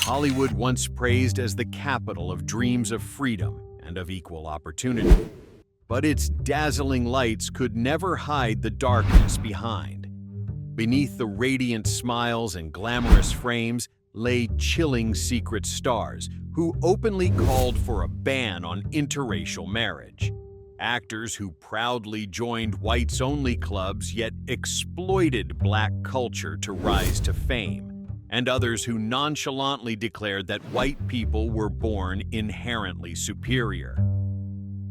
Hollywood once praised as the capital of dreams of freedom and of equal opportunity. But its dazzling lights could never hide the darkness behind. Beneath the radiant smiles and glamorous frames lay chilling secret stars who openly called for a ban on interracial marriage. Actors who proudly joined whites-only clubs yet exploited black culture to rise to fame, and others who nonchalantly declared that white people were born inherently superior.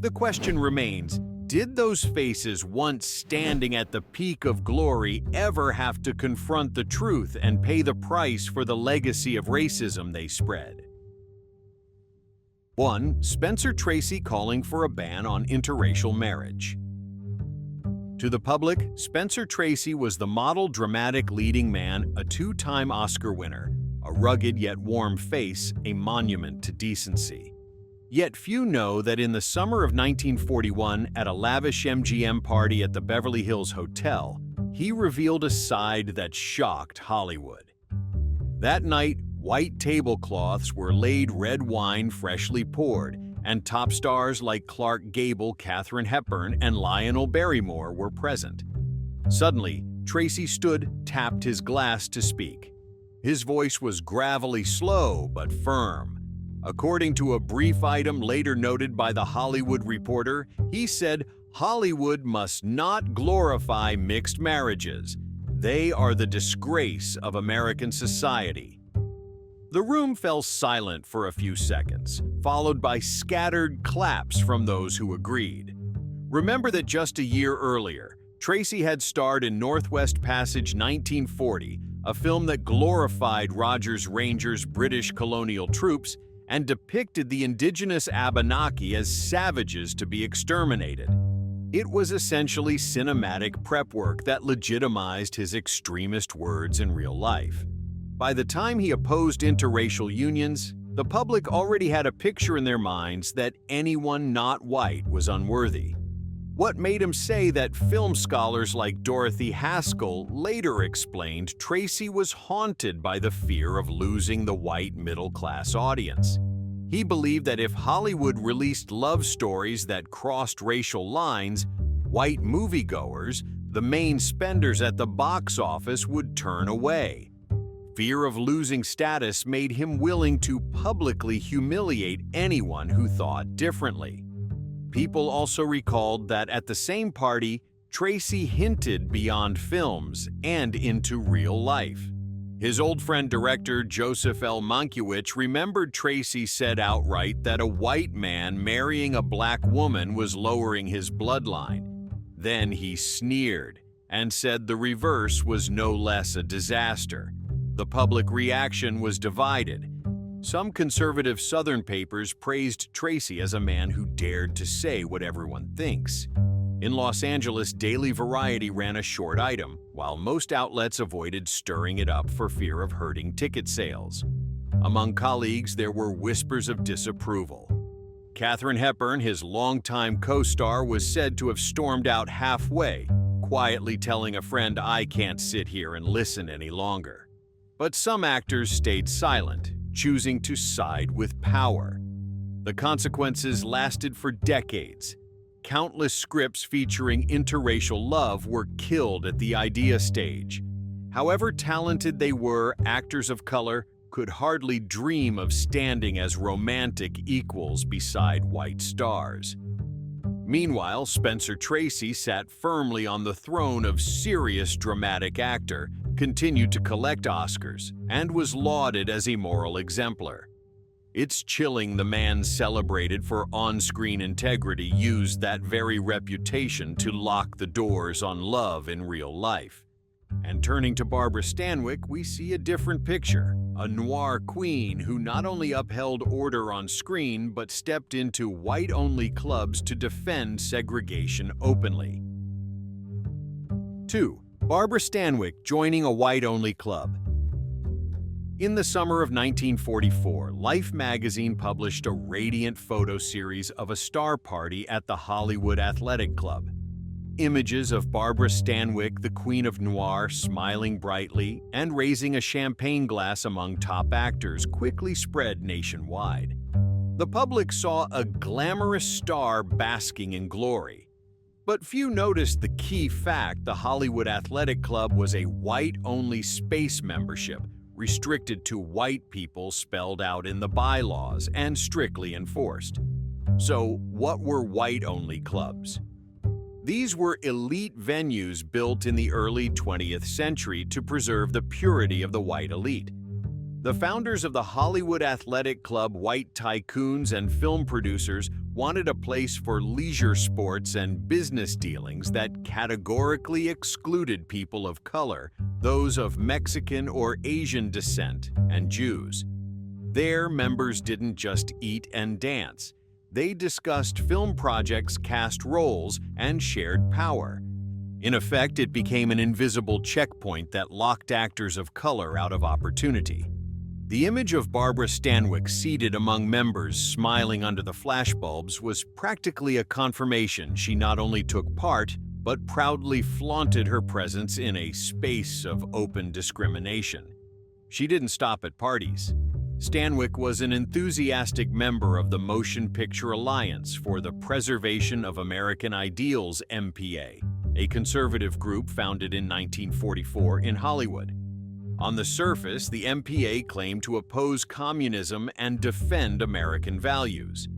The question remains, did those faces once standing at the peak of glory ever have to confront the truth and pay the price for the legacy of racism they spread? 1. Spencer Tracy calling for a ban on interracial marriage. To the public, Spencer Tracy was the model dramatic leading man, a two-time Oscar winner, a rugged yet warm face, a monument to decency. Yet few know that in the summer of 1941, at a lavish MGM party at the Beverly Hills Hotel, he revealed a side that shocked Hollywood. That night, white tablecloths were laid red wine freshly poured, and top stars like Clark Gable, Katharine Hepburn, and Lionel Barrymore were present. Suddenly, Tracy stood, tapped his glass to speak. His voice was gravelly slow but firm. According to a brief item later noted by The Hollywood Reporter, he said, "Hollywood must not glorify mixed marriages. They are the disgrace of American society." The room fell silent for a few seconds, followed by scattered claps from those who agreed. Remember that just a year earlier, Tracy had starred in Northwest Passage 1940, a film that glorified Rogers Rangers' British colonial troops and depicted the indigenous Abenaki as savages to be exterminated. It was essentially cinematic prep work that legitimized his extremist words in real life. By the time he opposed interracial unions, the public already had a picture in their minds that anyone not white was unworthy. What made him say that film scholars like Dorothy Haskell later explained Tracy was haunted by the fear of losing the white middle-class audience. He believed that if Hollywood released love stories that crossed racial lines, white moviegoers, the main spenders at the box office, would turn away. Fear of losing status made him willing to publicly humiliate anyone who thought differently. People also recalled that at the same party, Tracy hinted beyond films and into real life. His old friend director Joseph L. Mankiewicz remembered Tracy said outright that a white man marrying a black woman was lowering his bloodline. Then he sneered and said the reverse was no less a disaster. The public reaction was divided. Some conservative Southern papers praised Tracy as a man who dared to say what everyone thinks. In Los Angeles, Daily Variety ran a short item, while most outlets avoided stirring it up for fear of hurting ticket sales. Among colleagues, there were whispers of disapproval. Katharine Hepburn, his longtime co-star, was said to have stormed out halfway, quietly telling a friend, "I can't sit here and listen any longer." But some actors stayed silent, choosing to side with power. The consequences lasted for decades. Countless scripts featuring interracial love were killed at the idea stage. However talented they were, actors of color could hardly dream of standing as romantic equals beside white stars. Meanwhile, Spencer Tracy sat firmly on the throne of serious dramatic actor, continued to collect Oscars, and was lauded as a moral exemplar. It's chilling the man celebrated for on-screen integrity used that very reputation to lock the doors on love in real life. And turning to Barbara Stanwyck, we see a different picture, a noir queen who not only upheld order on screen but stepped into white-only clubs to defend segregation openly. 2. Barbara Stanwyck joining a white-only club. In the summer of 1944, Life magazine published a radiant photo series of a star party at the Hollywood Athletic Club. Images of Barbara Stanwyck, the Queen of Noir, smiling brightly and raising a champagne glass among top actors quickly spread nationwide. The public saw a glamorous star basking in glory. But few noticed the key fact: the Hollywood Athletic Club was a white-only space membership, restricted to white people, spelled out in the bylaws and strictly enforced. So, what were white-only clubs? These were elite venues built in the early 20th century to preserve the purity of the white elite. The founders of the Hollywood Athletic Club, white tycoons and film producers, wanted a place for leisure sports and business dealings that categorically excluded people of color, those of Mexican or Asian descent, and Jews. Their members didn't just eat and dance. They discussed film projects, cast roles, and shared power. In effect, it became an invisible checkpoint that locked actors of color out of opportunity. The image of Barbara Stanwyck seated among members, smiling under the flashbulbs, was practically a confirmation she not only took part, but proudly flaunted her presence in a space of open discrimination. She didn't stop at parties. Stanwyck was an enthusiastic member of the Motion Picture Alliance for the Preservation of American Ideals (MPA), a conservative group founded in 1944 in Hollywood. On the surface, the MPA claimed to oppose communism and defend American values.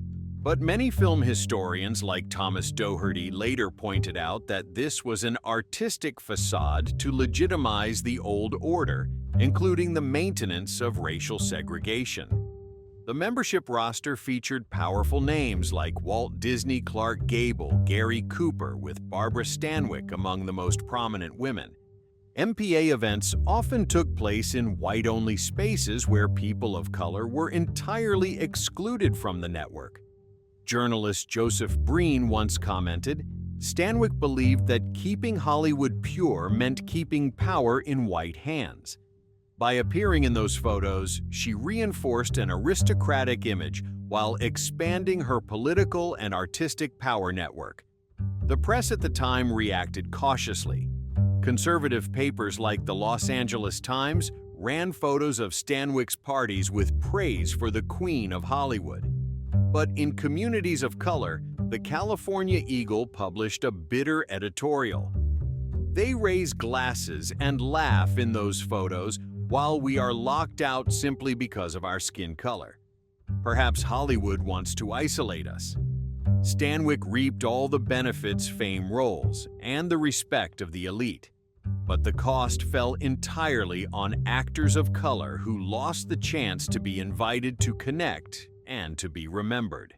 But many film historians like Thomas Doherty later pointed out that this was an artistic facade to legitimize the old order, including the maintenance of racial segregation. The membership roster featured powerful names like Walt Disney, Clark Gable, Gary Cooper, with Barbara Stanwyck among the most prominent women. MPA events often took place in white-only spaces where people of color were entirely excluded from the network. Journalist Joseph Breen once commented, "Stanwyck believed that keeping Hollywood pure meant keeping power in white hands." By appearing in those photos, she reinforced an aristocratic image while expanding her political and artistic power network. The press at the time reacted cautiously. Conservative papers like the Los Angeles Times ran photos of Stanwyck's parties with praise for the Queen of Hollywood. But in communities of color, the California Eagle published a bitter editorial. "They raise glasses and laugh in those photos while we are locked out simply because of our skin color. Perhaps Hollywood wants to isolate us." Stanwyck reaped all the benefits fame rolls and the respect of the elite. But the cost fell entirely on actors of color who lost the chance to be invited to connect and to be remembered.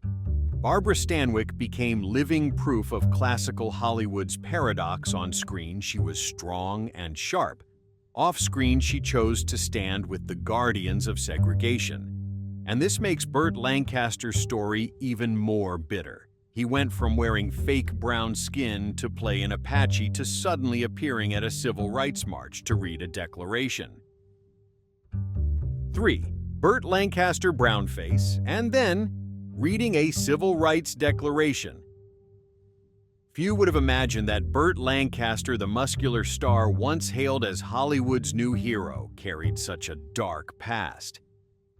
Barbara Stanwyck became living proof of classical Hollywood's paradox. On screen, she was strong and sharp. Off-screen, she chose to stand with the guardians of segregation. And this makes Burt Lancaster's story even more bitter. He went from wearing fake brown skin to play an Apache to suddenly appearing at a civil rights march to read a declaration. 3. Burt Lancaster brownface, and then reading a civil rights declaration. Few would have imagined that Burt Lancaster, the muscular star once hailed as Hollywood's new hero, carried such a dark past.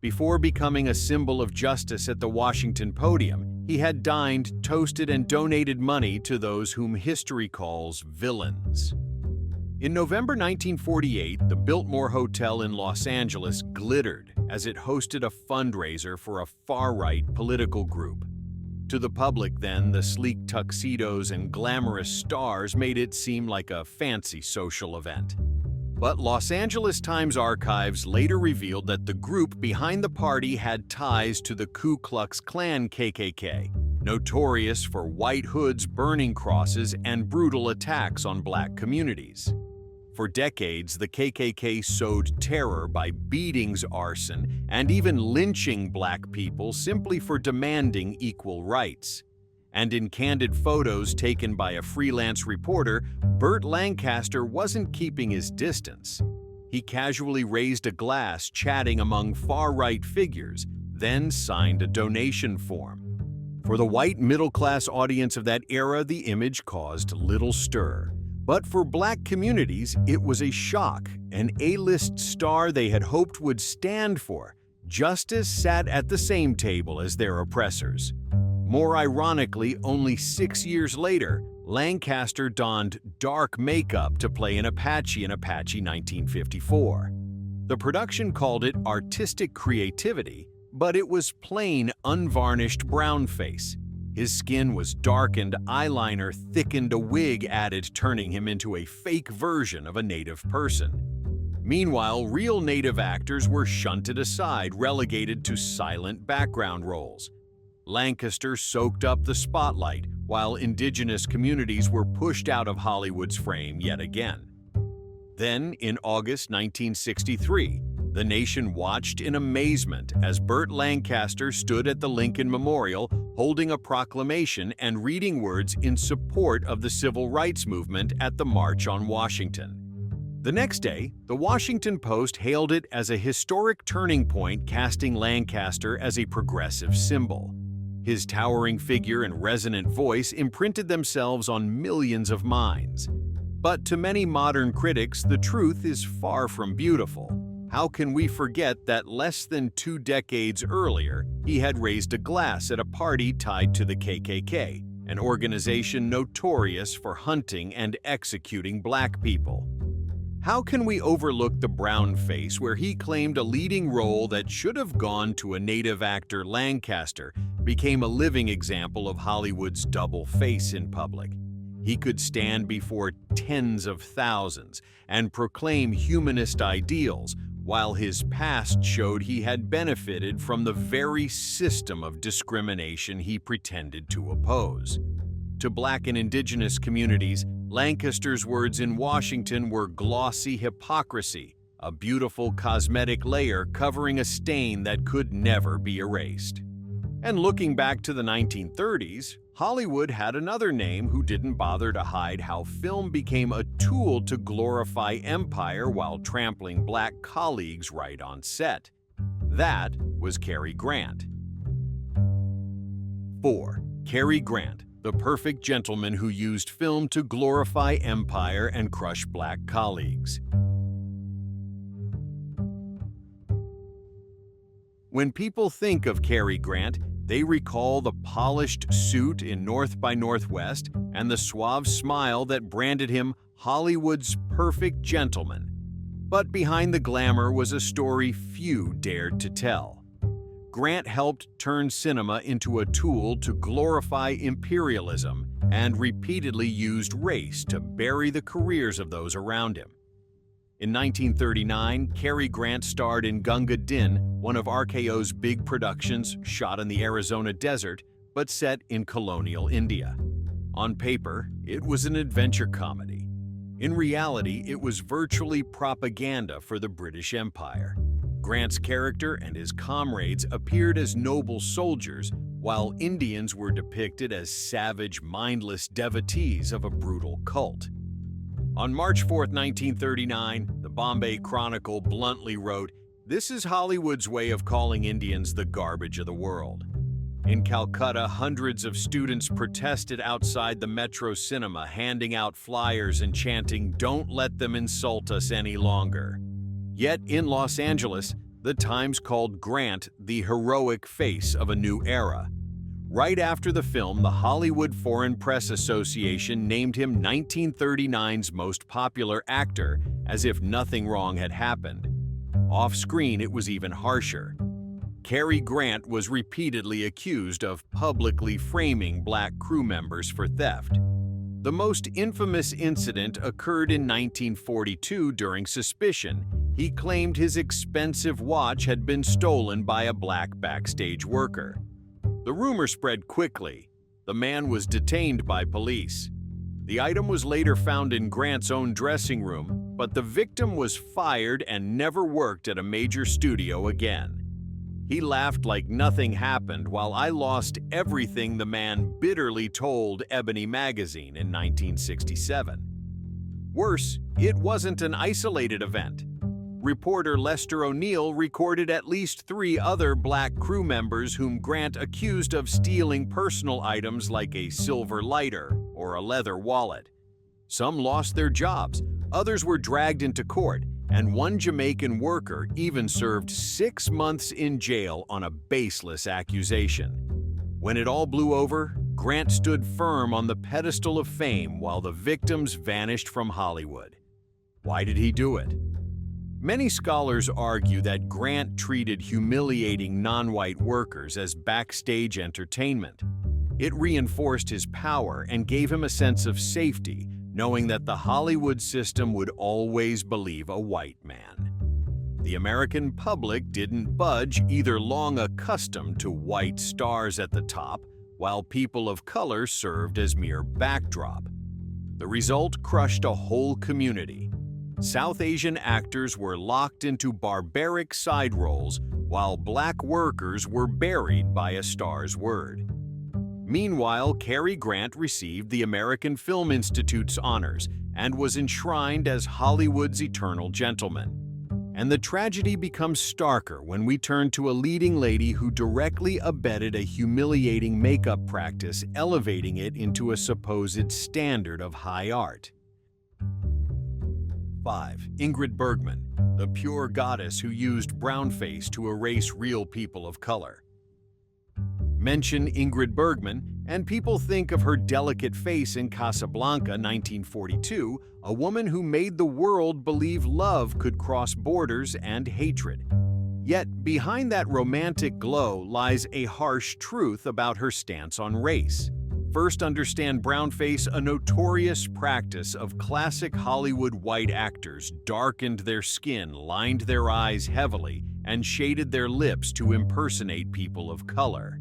Before becoming a symbol of justice at the Washington podium, he had dined, toasted, and donated money to those whom history calls villains. In November 1948, the Biltmore Hotel in Los Angeles glittered as it hosted a fundraiser for a far-right political group. To the public then, the sleek tuxedos and glamorous stars made it seem like a fancy social event. But Los Angeles Times archives later revealed that the group behind the party had ties to the Ku Klux Klan (KKK), notorious for white hoods, burning crosses, and brutal attacks on black communities. For decades, the KKK sowed terror by beatings, arson, and even lynching black people simply for demanding equal rights. And in candid photos taken by a freelance reporter, Burt Lancaster wasn't keeping his distance. He casually raised a glass, chatting among far-right figures, then signed a donation form. For the white middle-class audience of that era, the image caused little stir. But for black communities, it was a shock. An A-list star they had hoped would stand for justice sat at the same table as their oppressors. More ironically, only 6 years later, Lancaster donned dark makeup to play an Apache in Apache 1954. The production called it artistic creativity, but it was plain, unvarnished brownface. His skin was darkened, eyeliner thickened, a wig added, turning him into a fake version of a native person. Meanwhile, real native actors were shunted aside, relegated to silent background roles. Lancaster soaked up the spotlight, while indigenous communities were pushed out of Hollywood's frame yet again. Then, in August 1963, the nation watched in amazement as Burt Lancaster stood at the Lincoln Memorial holding a proclamation and reading words in support of the civil rights movement at the March on Washington. The next day, the Washington Post hailed it as a historic turning point, casting Lancaster as a progressive symbol. His towering figure and resonant voice imprinted themselves on millions of minds. But to many modern critics, the truth is far from beautiful. How can we forget that less than 2 decades earlier, he had raised a glass at a party tied to the KKK, an organization notorious for hunting and executing black people? How can we overlook the brown face where he claimed a leading role that should have gone to a native actor? Lancaster became a living example of Hollywood's double face in public. He could stand before tens of thousands and proclaim humanist ideals, while his past showed he had benefited from the very system of discrimination he pretended to oppose. To black and indigenous communities, Lancaster's words in Washington were glossy hypocrisy, a beautiful cosmetic layer covering a stain that could never be erased. And looking back to the 1930s, Hollywood had another name who didn't bother to hide how film became a tool to glorify empire while trampling black colleagues right on set. That was Cary Grant. 4. Cary Grant, the perfect gentleman who used film to glorify empire and crush black colleagues. When people think of Cary Grant, they recall the polished suit in North by Northwest and the suave smile that branded him Hollywood's perfect gentleman. But behind the glamour was a story few dared to tell. Grant helped turn cinema into a tool to glorify imperialism and repeatedly used race to bury the careers of those around him. In 1939, Cary Grant starred in Gunga Din, one of RKO's big productions shot in the Arizona desert but set in colonial India. On paper, it was an adventure comedy. In reality, it was virtually propaganda for the British Empire. Grant's character and his comrades appeared as noble soldiers, while Indians were depicted as savage, mindless devotees of a brutal cult. On March 4, 1939, the Bombay Chronicle bluntly wrote, "This is Hollywood's way of calling Indians the garbage of the world." In Calcutta, hundreds of students protested outside the Metro Cinema, handing out flyers and chanting, "Don't let them insult us any longer." Yet in Los Angeles, the Times called Grant the heroic face of a new era. Right after the film, the Hollywood Foreign Press Association named him 1939's most popular actor, as if nothing wrong had happened. Off-screen, it was even harsher. Cary Grant was repeatedly accused of publicly framing black crew members for theft. The most infamous incident occurred in 1942 during Suspicion. He claimed his expensive watch had been stolen by a black backstage worker. The rumor spread quickly. The man was detained by police. The item was later found in Grant's own dressing room, but the victim was fired and never worked at a major studio again. He laughed like nothing happened while I lost everything, the man bitterly told Ebony magazine in 1967. Worse, it wasn't an isolated event. Reporter Lester O'Neill recorded at least 3 other black crew members whom Grant accused of stealing personal items like a silver lighter or a leather wallet. Some lost their jobs, others were dragged into court, and one Jamaican worker even served 6 months in jail on a baseless accusation. When it all blew over, Grant stood firm on the pedestal of fame while the victims vanished from Hollywood. Why did he do it? Many scholars argue that Grant treated humiliating non-white workers as backstage entertainment. It reinforced his power and gave him a sense of safety, knowing that the Hollywood system would always believe a white man. The American public didn't budge, either long accustomed to white stars at the top, while people of color served as mere backdrop. The result crushed a whole community. South Asian actors were locked into barbaric side roles, while black workers were buried by a star's word. Meanwhile, Cary Grant received the American Film Institute's honors and was enshrined as Hollywood's eternal gentleman. And the tragedy becomes starker when we turn to a leading lady who directly abetted a humiliating makeup practice, elevating it into a supposed standard of high art. 5. Ingrid Bergman, the pure goddess who used brownface to erase real people of color. Mention Ingrid Bergman, and people think of her delicate face in Casablanca, 1942, a woman who made the world believe love could cross borders and hatred. Yet, behind that romantic glow lies a harsh truth about her stance on race. First, understand brownface, a notorious practice of classic Hollywood white actors darkened their skin, lined their eyes heavily, and shaded their lips to impersonate people of color.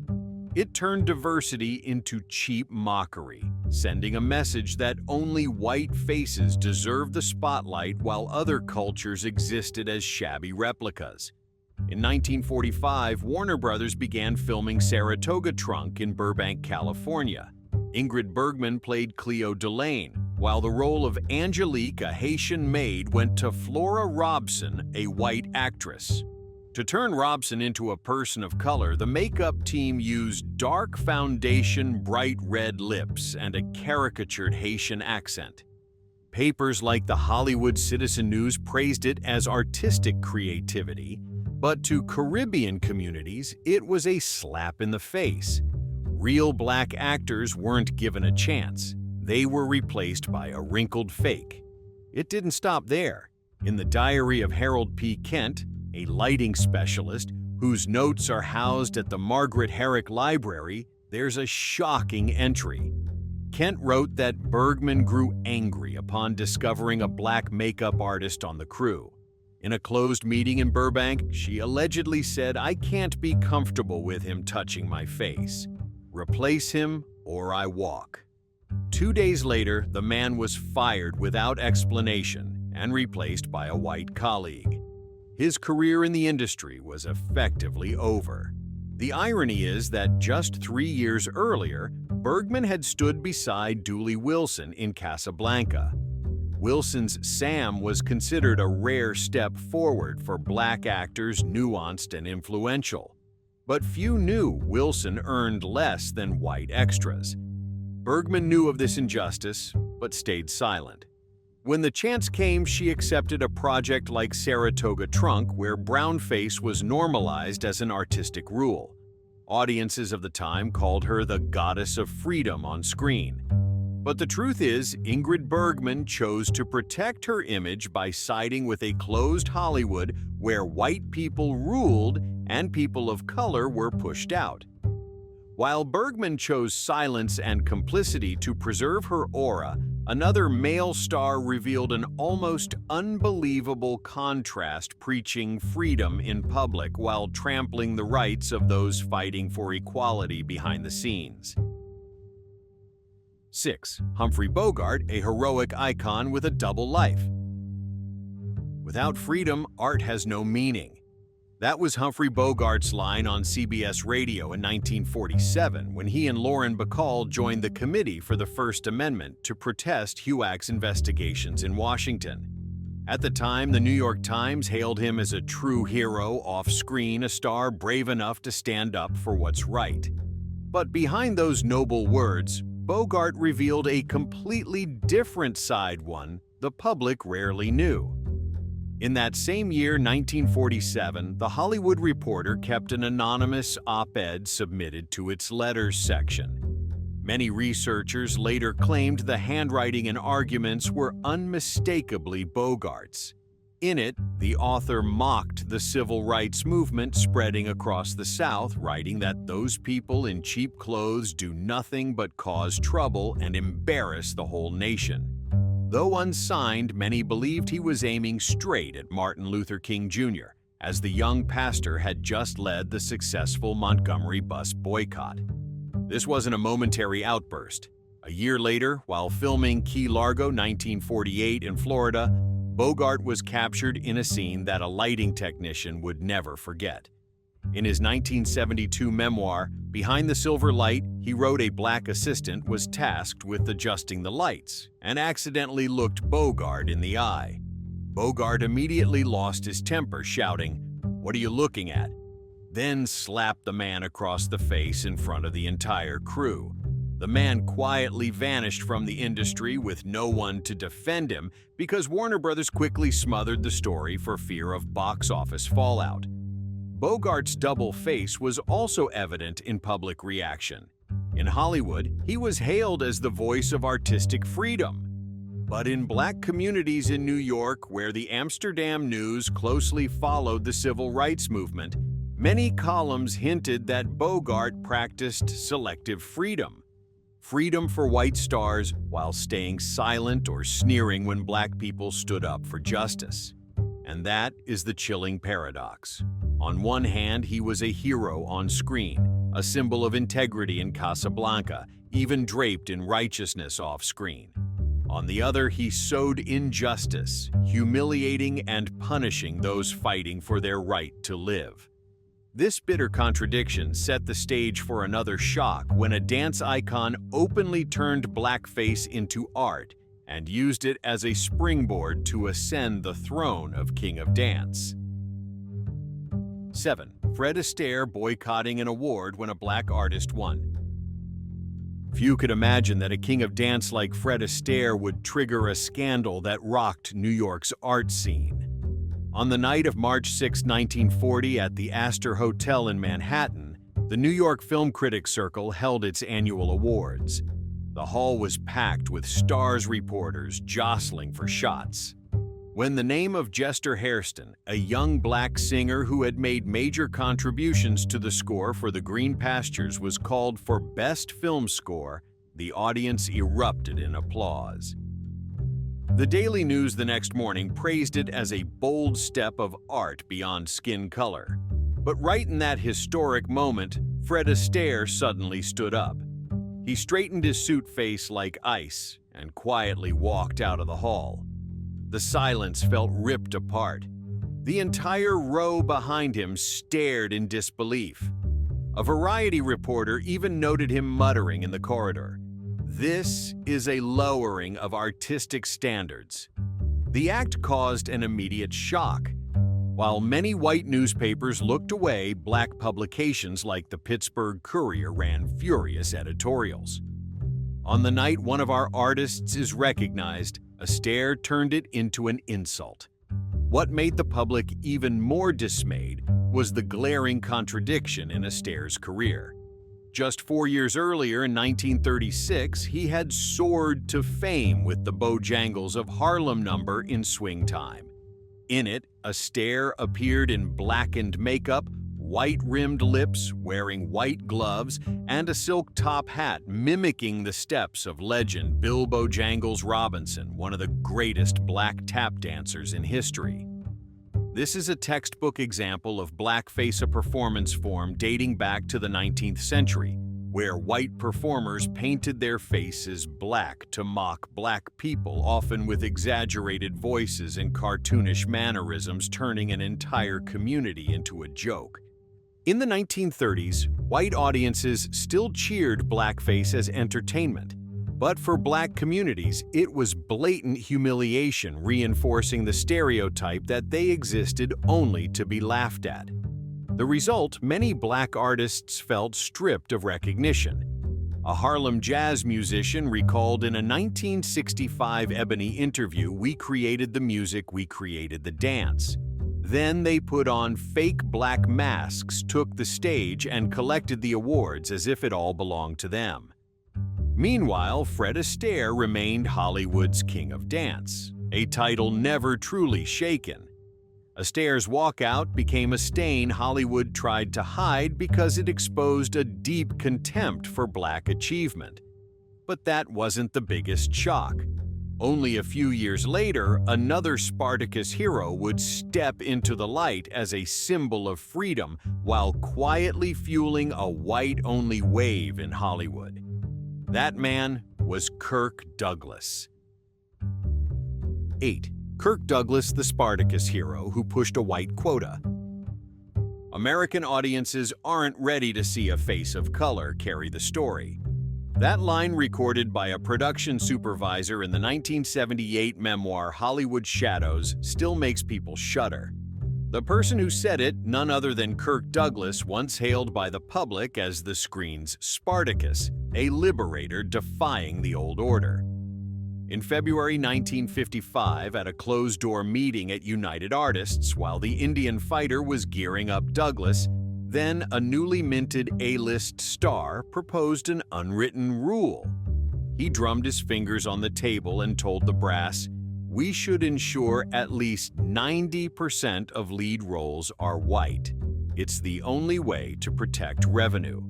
It turned diversity into cheap mockery, sending a message that only white faces deserve the spotlight while other cultures existed as shabby replicas. In 1945, Warner Brothers began filming Saratoga Trunk in Burbank, California. Ingrid Bergman played Cleo Delane, while the role of Angelique, a Haitian maid, went to Flora Robson, a white actress. To turn Robson into a person of color, the makeup team used dark foundation, bright red lips, and a caricatured Haitian accent. Papers like the Hollywood Citizen News praised it as artistic creativity, but to Caribbean communities, it was a slap in the face. Real black actors weren't given a chance. They were replaced by a wrinkled fake. It didn't stop there. In the diary of Harold P. Kent, a lighting specialist whose notes are housed at the Margaret Herrick Library, there's a shocking entry. Kent wrote that Bergman grew angry upon discovering a black makeup artist on the crew. In a closed meeting in Burbank, she allegedly said, "I can't be comfortable with him touching my face. Replace him or I walk." 2 days later, the man was fired without explanation and replaced by a white colleague. His career in the industry was effectively over. The irony is that just 3 years earlier, Bergman had stood beside Dooley Wilson in Casablanca. Wilson's Sam was considered a rare step forward for black actors, nuanced and influential. But few knew Wilson earned less than white extras. Bergman knew of this injustice, but stayed silent. When the chance came, she accepted a project like Saratoga Trunk, where brownface was normalized as an artistic rule. Audiences of the time called her the goddess of freedom on screen. But the truth is, Ingrid Bergman chose to protect her image by siding with a closed Hollywood where white people ruled and people of color were pushed out. While Bergman chose silence and complicity to preserve her aura, another male star revealed an almost unbelievable contrast, preaching freedom in public while trampling the rights of those fighting for equality behind the scenes. 6. Humphrey Bogart, a heroic icon with a double life. Without freedom, art has no meaning. That was Humphrey Bogart's line on CBS Radio in 1947 when he and Lauren Bacall joined the Committee for the First Amendment to protest HUAC's investigations in Washington. At the time, the New York Times hailed him as a true hero, off-screen, a star brave enough to stand up for what's right. But behind those noble words, Bogart revealed a completely different side, one the public rarely knew. In that same year, 1947, The Hollywood Reporter kept an anonymous op-ed submitted to its letters section. Many researchers later claimed the handwriting and arguments were unmistakably Bogart's. In it, the author mocked the civil rights movement spreading across the South, writing that those people in cheap clothes do nothing but cause trouble and embarrass the whole nation. Though unsigned, many believed he was aiming straight at Martin Luther King Jr., as the young pastor had just led the successful Montgomery bus boycott. This wasn't a momentary outburst. A year later, while filming Key Largo 1948 in Florida, Bogart was captured in a scene that a lighting technician would never forget. In his 1972 memoir, Behind the Silver Light, he wrote a black assistant was tasked with adjusting the lights and accidentally looked Bogart in the eye. Bogart immediately lost his temper, shouting, "What are you looking at?" Then slapped the man across the face in front of the entire crew. The man quietly vanished from the industry with no one to defend him because Warner Brothers quickly smothered the story for fear of box office fallout. Bogart's double face was also evident in public reaction. In Hollywood, he was hailed as the voice of artistic freedom. But in black communities in New York, where the Amsterdam News closely followed the civil rights movement, many columns hinted that Bogart practiced selective freedom. Freedom for white stars while staying silent or sneering when black people stood up for justice. And that is the chilling paradox. On one hand, he was a hero on screen, a symbol of integrity in Casablanca, even draped in righteousness off-screen. On the other, he sowed injustice, humiliating and punishing those fighting for their right to live. This bitter contradiction set the stage for another shock when a dance icon openly turned blackface into art and used it as a springboard to ascend the throne of King of Dance. 7. Fred Astaire boycotting an award when a black artist won. Few could imagine that a king of dance like Fred Astaire would trigger a scandal that rocked New York's art scene. On the night of March 6, 1940, at the Astor Hotel in Manhattan, the New York Film Critics Circle held its annual awards. The hall was packed with stars reporters jostling for shots. When the name of Chester Hairston, a young black singer who had made major contributions to the score for The Green Pastures, was called for Best Film Score, the audience erupted in applause. The Daily News the next morning praised it as a bold step of art beyond skin color. But right in that historic moment, Fred Astaire suddenly stood up. He straightened his suit face like ice and quietly walked out of the hall. The silence felt ripped apart. The entire row behind him stared in disbelief. A Variety reporter even noted him muttering in the corridor, "This is a lowering of artistic standards." The act caused an immediate shock. While many white newspapers looked away, black publications like the Pittsburgh Courier ran furious editorials. On the night one of our artists is recognized, Astaire turned it into an insult. What made the public even more dismayed was the glaring contradiction in Astaire's career. Just 4 years earlier, in 1936, he had soared to fame with the Bojangles of Harlem number in Swing Time. In it, Astaire appeared in blackened makeup, white-rimmed lips, wearing white gloves, and a silk top hat mimicking the steps of legend Bill Bojangles Robinson, one of the greatest black tap dancers in history. This is a textbook example of blackface, a performance form dating back to the 19th century, where white performers painted their faces black to mock black people, often with exaggerated voices and cartoonish mannerisms, turning an entire community into a joke. In the 1930s, white audiences still cheered blackface as entertainment. But for Black communities, it was blatant humiliation, reinforcing the stereotype that they existed only to be laughed at. The result, many Black artists felt stripped of recognition. A Harlem jazz musician recalled in a 1965 Ebony interview, "We created the music, we created the dance. Then they put on fake black masks, took the stage, and collected the awards as if it all belonged to them." Meanwhile, Fred Astaire remained Hollywood's king of dance, a title never truly shaken. Astaire's walkout became a stain Hollywood tried to hide because it exposed a deep contempt for Black achievement. But that wasn't the biggest shock. Only a few years later, another Spartacus hero would step into the light as a symbol of freedom while quietly fueling a white-only wave in Hollywood. That man was Kirk Douglas. 8. Kirk Douglas, the Spartacus hero who pushed a white quota. American audiences aren't ready to see a face of color carry the story. That line, recorded by a production supervisor in the 1978 memoir Hollywood Shadows, still makes people shudder. The person who said it, none other than Kirk Douglas, once hailed by the public as the screen's Spartacus, a liberator defying the old order. In February 1955, at a closed-door meeting at United Artists, while the Indian fighter was gearing up Douglas, then a newly minted A-list star proposed an unwritten rule. He drummed his fingers on the table and told the brass, "We should ensure at least 90% of lead roles are white. It's the only way to protect revenue."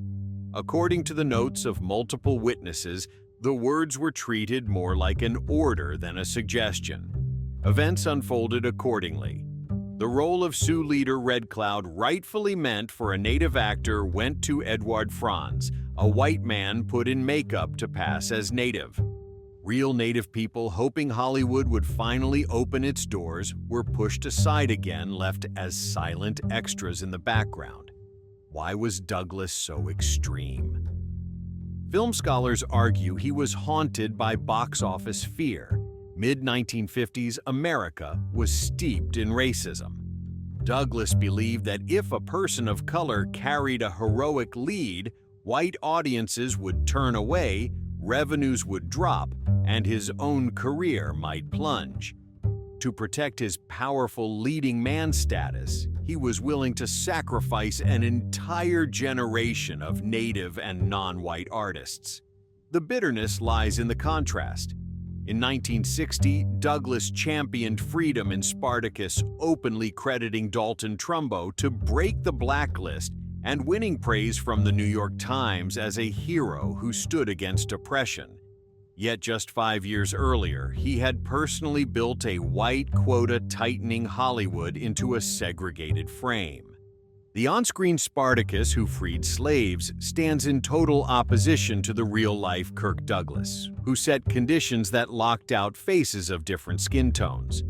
According to the notes of multiple witnesses, the words were treated more like an order than a suggestion. Events unfolded accordingly. The role of Sioux leader Red Cloud, rightfully meant for a native actor, went to Edward Franz, a white man put in makeup to pass as native. Real native people, hoping Hollywood would finally open its doors, were pushed aside again, left as silent extras in the background. Why was Douglas so extreme? Film scholars argue he was haunted by box office fear. Mid-1950s America was steeped in racism. Douglas believed that if a person of color carried a heroic lead, white audiences would turn away, revenues would drop, and his own career might plunge. To protect his powerful leading man status, he was willing to sacrifice an entire generation of native and non-white artists. The bitterness lies in the contrast. In 1960, Douglas championed freedom in Spartacus, openly crediting Dalton Trumbo to break the blacklist and winning praise from the New York Times as a hero who stood against oppression. Yet just 5 years earlier, he had personally built a white quota-tightening Hollywood into a segregated frame. The on-screen Spartacus who freed slaves stands in total opposition to the real-life Kirk Douglas, who set conditions that locked out faces of different skin tones.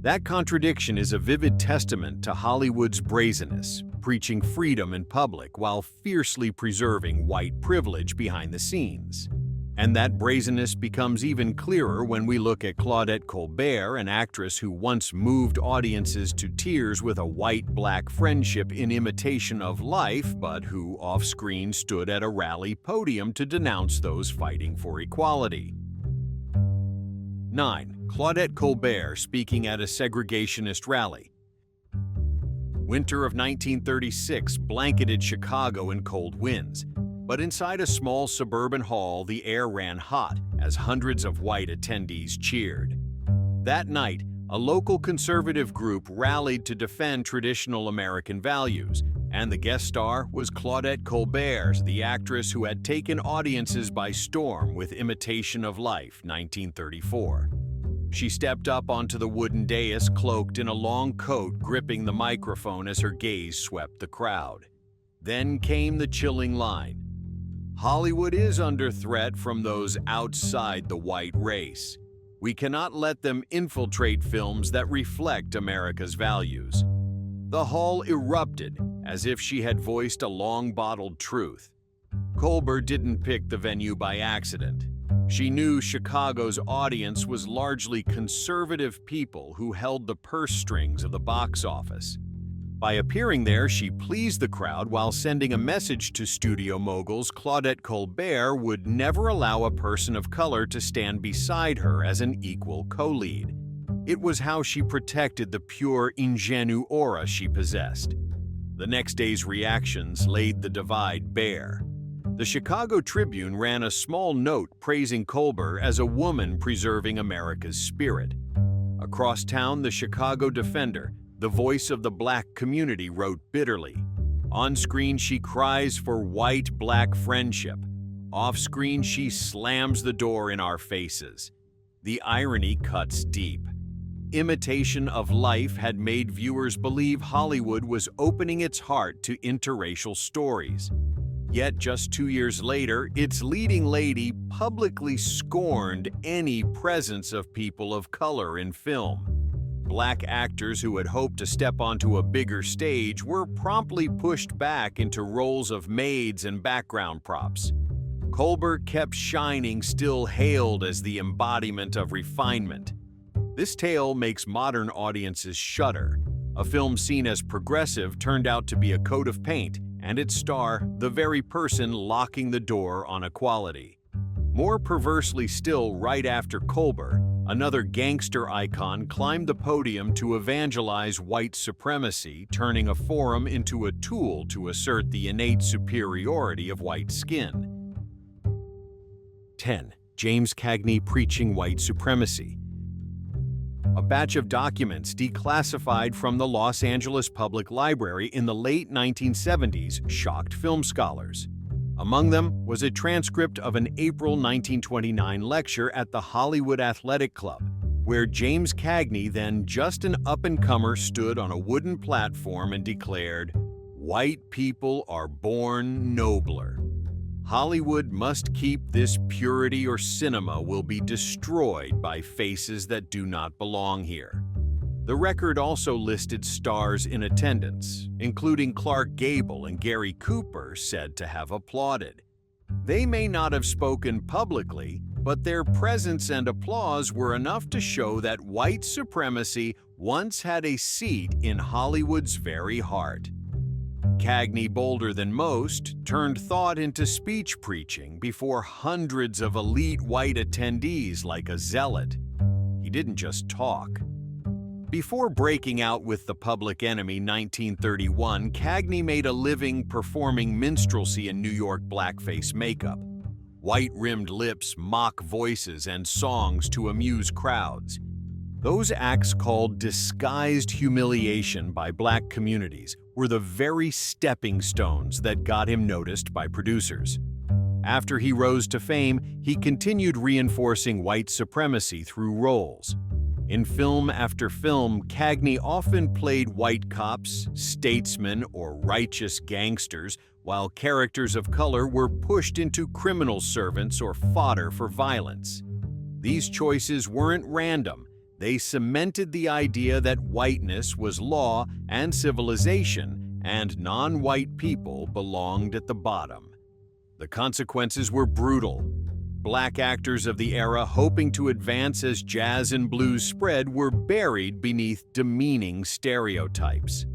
That contradiction is a vivid testament to Hollywood's brazenness, preaching freedom in public while fiercely preserving white privilege behind the scenes. And that brazenness becomes even clearer when we look at Claudette Colbert, an actress who once moved audiences to tears with a white-black friendship in imitation of life, but who off-screen stood at a rally podium to denounce those fighting for equality. 9. Claudette Colbert speaking at a segregationist rally. Winter of 1936 blanketed Chicago in cold winds. But inside a small suburban hall, the air ran hot as hundreds of white attendees cheered. That night, a local conservative group rallied to defend traditional American values, and the guest star was Claudette Colbert, the actress who had taken audiences by storm with Imitation of Life, 1934. She stepped up onto the wooden dais, cloaked in a long coat, gripping the microphone as her gaze swept the crowd. Then came the chilling line. Hollywood is under threat from those outside the white race. We cannot let them infiltrate films that reflect America's values. The hall erupted as if she had voiced a long-bottled truth. Colbert didn't pick the venue by accident. She knew Chicago's audience was largely conservative people who held the purse strings of the box office. By appearing there, she pleased the crowd while sending a message to studio moguls Claudette Colbert would never allow a person of color to stand beside her as an equal co-lead. It was how she protected the pure ingenue aura she possessed. The next day's reactions laid the divide bare. The Chicago Tribune ran a small note praising Colbert as a woman preserving America's spirit. Across town, the Chicago Defender, the voice of the black community, wrote bitterly, "On screen she cries for white-black friendship. Off screen she slams the door in our faces." The irony cuts deep. Imitation of life had made viewers believe Hollywood was opening its heart to interracial stories. Yet just 2 years later, its leading lady publicly scorned any presence of people of color in film. Black actors who had hoped to step onto a bigger stage were promptly pushed back into roles of maids and background props. Colbert kept shining, still hailed as the embodiment of refinement. This tale makes modern audiences shudder. A film seen as progressive turned out to be a coat of paint, and its star, the very person locking the door on equality. More perversely still, right after Colbert, another gangster icon climbed the podium to evangelize white supremacy, turning a forum into a tool to assert the innate superiority of white skin. 10. James Cagney preaching white supremacy. A batch of documents declassified from the Los Angeles Public Library in the late 1970s shocked film scholars. Among them was a transcript of an April 1929 lecture at the Hollywood Athletic Club, where James Cagney, then just an up-and-comer, stood on a wooden platform and declared, "White people are born nobler. Hollywood must keep this purity or cinema will be destroyed by faces that do not belong here." The record also listed stars in attendance, including Clark Gable and Gary Cooper, said to have applauded. They may not have spoken publicly, but their presence and applause were enough to show that white supremacy once had a seat in Hollywood's very heart. Cagney, bolder than most, turned thought into speech preaching before hundreds of elite white attendees like a zealot. He didn't just talk. Before breaking out with the Public Enemy 1931, Cagney made a living performing minstrelsy in New York blackface makeup. White-rimmed lips, mock voices, and songs to amuse crowds. Those acts, called disguised humiliation by black communities, were the very stepping stones that got him noticed by producers. After he rose to fame, he continued reinforcing white supremacy through roles. In film after film, Cagney often played white cops, statesmen, or righteous gangsters, while characters of color were pushed into criminal servants or fodder for violence. These choices weren't random. They cemented the idea that whiteness was law and civilization, and non-white people belonged at the bottom. The consequences were brutal. Black actors of the era, hoping to advance as jazz and blues spread, were buried beneath demeaning stereotypes.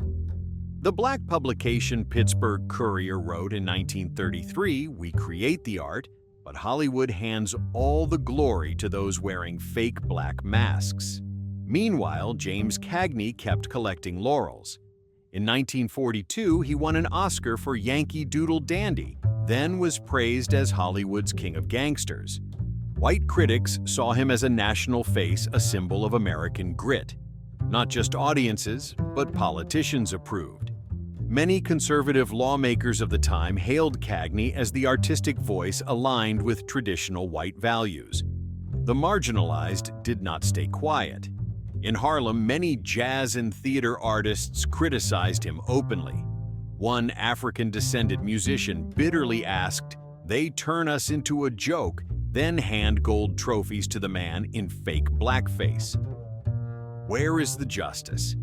The black publication Pittsburgh Courier wrote in 1933, "We create the art, but Hollywood hands all the glory to those wearing fake black masks." Meanwhile, James Cagney kept collecting laurels. In 1942, he won an Oscar for Yankee Doodle Dandy, then was praised as Hollywood's king of gangsters. White critics saw him as a national face, a symbol of American grit. Not just audiences, but politicians approved. Many conservative lawmakers of the time hailed Cagney as the artistic voice aligned with traditional white values. The marginalized did not stay quiet. In Harlem, many jazz and theater artists criticized him openly. One African-descended musician bitterly asked, "They turn us into a joke, then hand gold trophies to the man in fake blackface. Where is the justice?"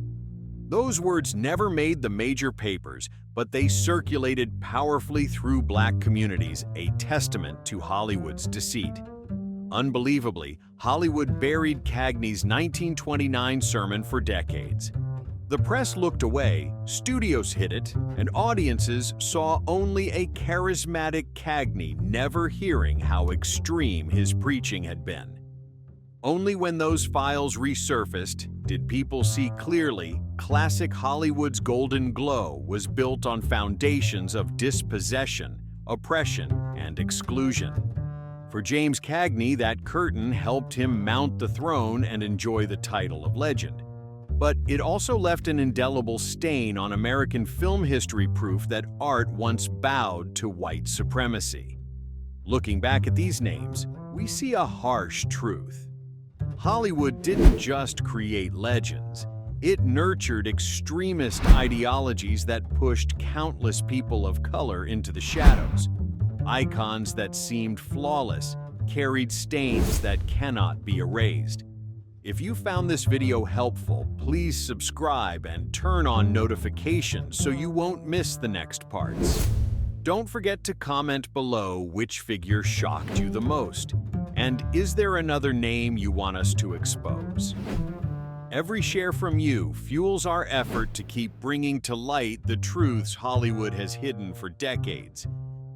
Those words never made the major papers, but they circulated powerfully through black communities, a testament to Hollywood's deceit. Unbelievably, Hollywood buried Cagney's 1929 sermon for decades. The press looked away, studios hid it, and audiences saw only a charismatic Cagney, never hearing how extreme his preaching had been. Only when those files resurfaced did people see clearly classic Hollywood's golden glow was built on foundations of dispossession, oppression, and exclusion. For James Cagney, that curtain helped him mount the throne and enjoy the title of legend. But it also left an indelible stain on American film history, proof that art once bowed to white supremacy. Looking back at these names, we see a harsh truth. Hollywood didn't just create legends. It nurtured extremist ideologies that pushed countless people of color into the shadows. Icons that seemed flawless carried stains that cannot be erased. If you found this video helpful, please subscribe and turn on notifications so you won't miss the next parts. Don't forget to comment below which figure shocked you the most. And is there another name you want us to expose? Every share from you fuels our effort to keep bringing to light the truths Hollywood has hidden for decades.